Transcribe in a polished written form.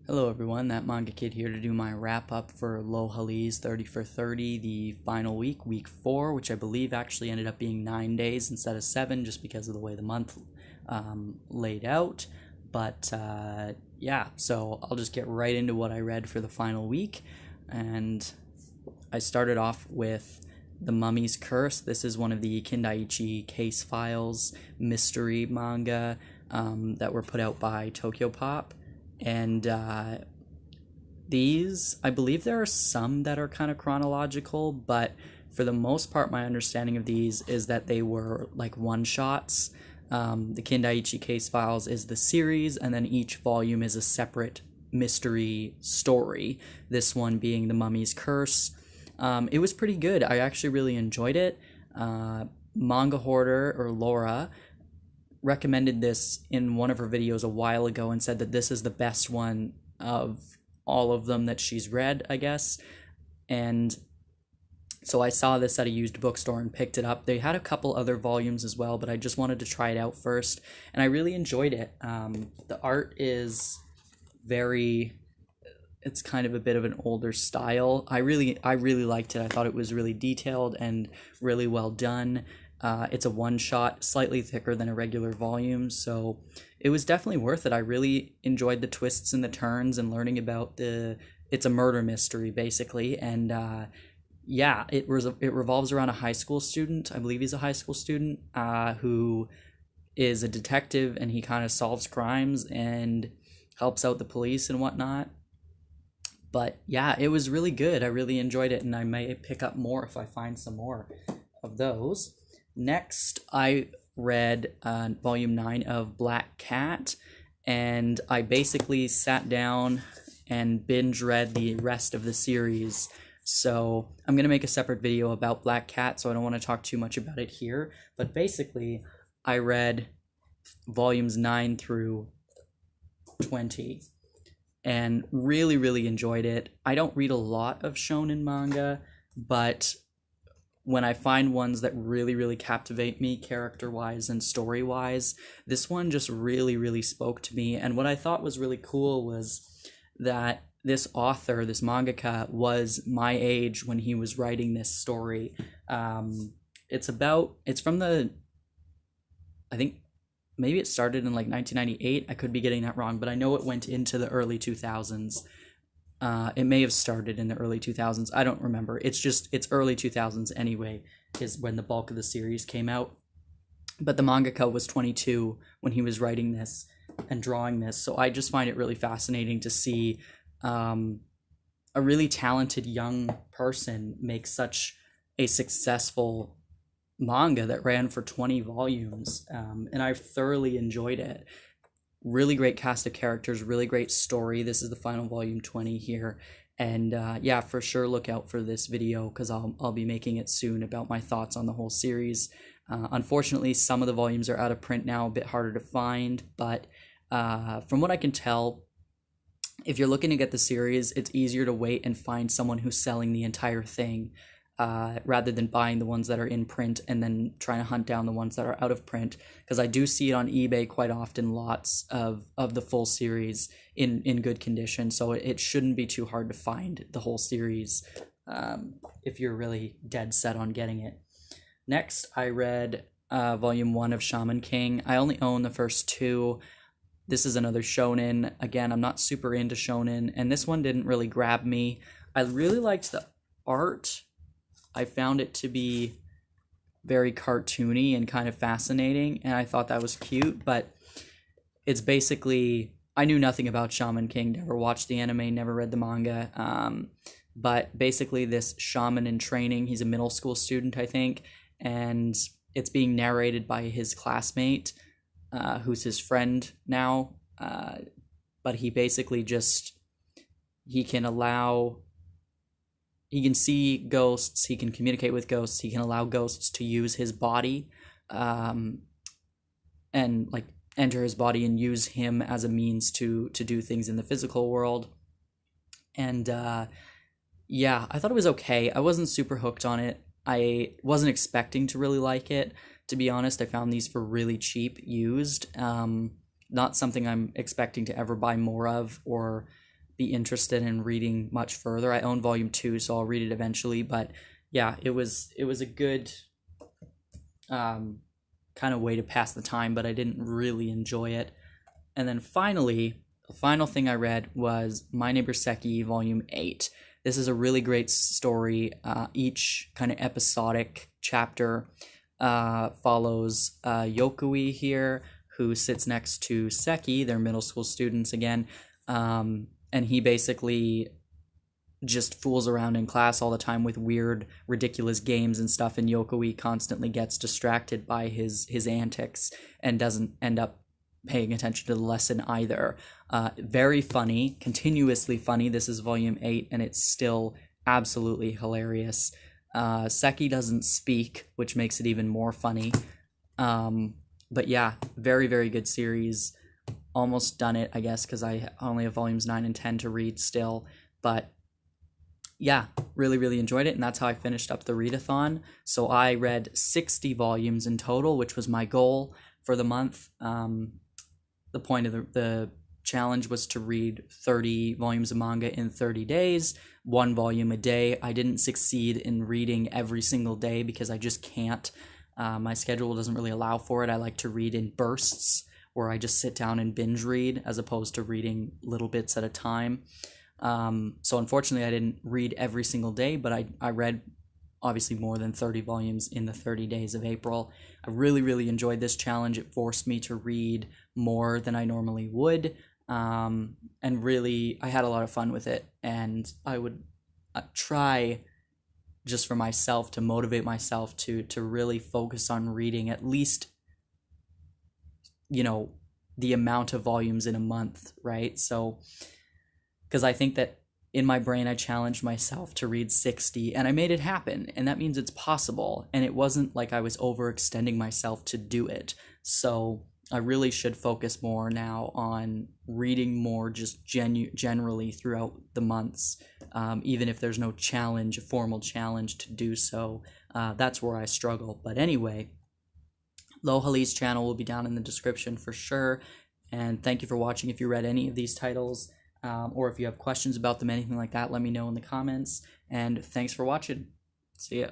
Hello everyone, that manga kid here to do my wrap up for Lohali's 30 for 30, the final week, week 4, which I believe actually ended up being 9 days instead of 7 just because of the way the month laid out. But yeah, so I'll just get right into what I read for the final week. And I started off with The Mummy's Curse. This is one of the Kindaichi case files mystery manga that were put out by Tokyo Pop. And these, I believe there are some that are kind of chronological, but for the most part, my understanding of these is that they were like one shots. The Kindaichi Case Files is the series, and then each volume is a separate mystery story. This one being The Mummy's Curse. It was pretty good. I actually really enjoyed it. Manga Hoarder, or Laura, recommended this in one of her videos a while ago and said that this is the best one of all of them that she's read, I guess. And so I saw this at a used bookstore and picked it up. They had a couple other volumes as well, but I just wanted to try it out first, and I really enjoyed it. The art is very, it's kind of a bit of an older style. I really liked it. I thought it was really detailed and really well done. It's a one shot, slightly thicker than a regular volume, so it was definitely worth it. I really enjoyed the twists and the turns and learning about it's a murder mystery basically, and yeah, it revolves around a high school student. I believe he's a high school student who is a detective, and he kind of solves crimes and helps out the police and whatnot. But yeah, it was really good. I really enjoyed it, and I may pick up more if I find some more of those. Next, I read volume 9 of Black Cat, and I basically sat down and binge read the rest of the series. So I'm going to make a separate video about Black Cat, so I don't want to talk too much about it here. But basically, I read volumes 9 through 20 and really enjoyed it. I don't read a lot of shonen manga, but when I find ones that really captivate me character-wise and story-wise, this one just really spoke to me. And what I thought was really cool was that this author, this mangaka, was my age when he was writing this story. It's from the, I think maybe it started in like 1998. I could be getting that wrong, but I know it went into the early 2000s. It may have started in the early 2000s. I don't remember. It's early 2000s anyway, is when the bulk of the series came out. But the mangaka was 22 when he was writing this and drawing this. So I just find it really fascinating to see a really talented young person make such a successful manga that ran for 20 volumes. And I thoroughly enjoyed it. Really great cast of characters, really great story. This is the final volume 20 here, and yeah, for sure look out for this video because I'll be making it soon about my thoughts on the whole series. Unfortunately, some of the volumes are out of print now, a bit harder to find, but from what I can tell, if you're looking to get the series, it's easier to wait and find someone who's selling the entire thing, rather than buying the ones that are in print and then trying to hunt down the ones that are out of print, because I do see it on eBay quite often, lots of the full series in good condition, so it shouldn't be too hard to find the whole series if you're really dead set on getting it. Next, I read volume 1 of Shaman King. I only own the first 2. This is another shonen. Again, I'm not super into shonen, and this one didn't really grab me. I really liked the art. I found it to be very cartoony and kind of fascinating, and I thought that was cute, but it's basically, I knew nothing about Shaman King, never watched the anime, never read the manga, but basically this shaman in training, he's a middle school student, I think, and it's being narrated by his classmate, who's his friend now, but he basically just, he can see ghosts, he can communicate with ghosts, he can allow ghosts to use his body, and like enter his body and use him as a means to do things in the physical world. And yeah, I thought it was okay. I wasn't super hooked on it. I wasn't expecting to really like it. To be honest, I found these for really cheap used. Not something I'm expecting to ever buy more of or be interested in reading much further. I own volume 2, so I'll read it eventually, but yeah, it was a good kind of way to pass the time, but I didn't really enjoy it. And then finally, the final thing I read was My Neighbor Seki, Volume 8. This is a really great story. Each kind of episodic chapter follows Yokui here, who sits next to Seki, they're middle school students again, and he basically just fools around in class all the time with weird, ridiculous games and stuff, and Yokoi constantly gets distracted by his antics and doesn't end up paying attention to the lesson either. Very funny, continuously funny. This is volume 8, and it's still absolutely hilarious. Seki doesn't speak, which makes it even more funny. But yeah, very, very good series. Almost done it, I guess, because I only have volumes 9 and 10 to read still. But yeah, really, really enjoyed it, and that's how I finished up the readathon. So I read 60 volumes in total, which was my goal for the month. The point of the challenge was to read 30 volumes of manga in 30 days, 1 volume a day. I didn't succeed in reading every single day because I just can't. My schedule doesn't really allow for it. I like to read in bursts where I just sit down and binge read as opposed to reading little bits at a time. So unfortunately, I didn't read every single day, but I read obviously more than 30 volumes in the 30 days of April. I really, really enjoyed this challenge. It forced me to read more than I normally would. And really, I had a lot of fun with it. And I would try just for myself to motivate myself to really focus on reading at least, the amount of volumes in a month, right? So, because I think that in my brain, I challenged myself to read 60 and I made it happen. And that means it's possible. And it wasn't like I was overextending myself to do it. So I really should focus more now on reading more just generally throughout the months, even if there's no challenge, a formal challenge to do so. That's where I struggle. But anyway, Lohali's channel will be down in the description for sure. And thank you for watching. If you read any of these titles, or if you have questions about them, anything like that, let me know in the comments. And thanks for watching. See ya.